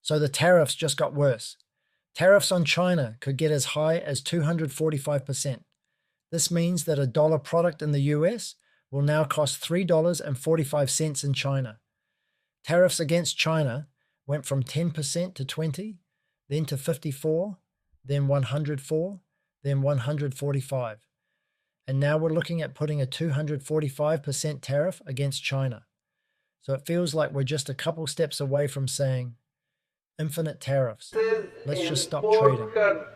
So the tariffs just got worse. Tariffs on China could get as high as 245%. This means that a dollar product in the US will now cost $3.45 in China. Tariffs against China went from 10% to 20, then to 54, then 104, then 145. And now we're looking at putting a 245% tariff against China. So it feels like we're just a couple steps away from saying, infinite tariffs. Let's just stop trading.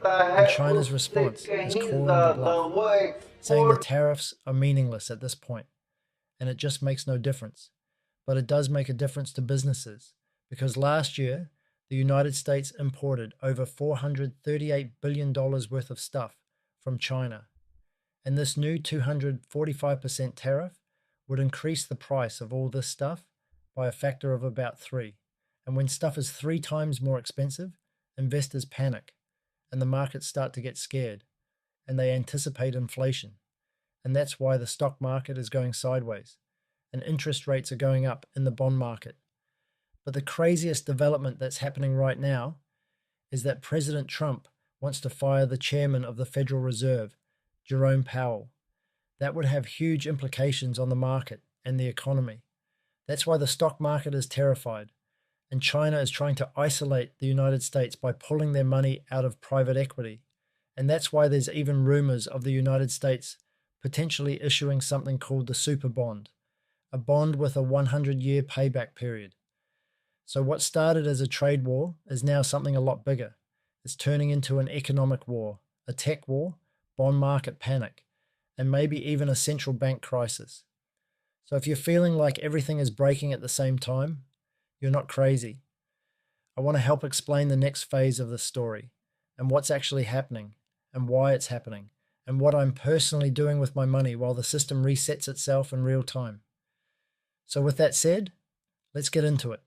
And China's response is calling the bluff, saying the tariffs are meaningless at this point, and it just makes no difference. But it does make a difference to businesses, because last year, the United States imported over $438 billion worth of stuff from China. And this new 245% tariff would increase the price of all this stuff by a factor of about 3. And when stuff is 3 times more expensive, investors panic and the markets start to get scared and they anticipate inflation. And that's why the stock market is going sideways and interest rates are going up in the bond market. But the craziest development that's happening right now is that President Trump wants to fire the chairman of the Federal Reserve, Jerome Powell. That would have huge implications on the market and the economy. That's why the stock market is terrified. And China is trying to isolate the United States by pulling their money out of private equity. And that's why there's even rumors of the United States potentially issuing something called the super bond, a bond with a 100-year payback period. So what started as a trade war is now something a lot bigger. It's turning into an economic war, a tech war, bond market panic, and maybe even a central bank crisis. So if you're feeling like everything is breaking at the same time, you're not crazy. I want to help explain the next phase of this story and what's actually happening and why it's happening and what I'm personally doing with my money while the system resets itself in real time. So with that said, let's get into it.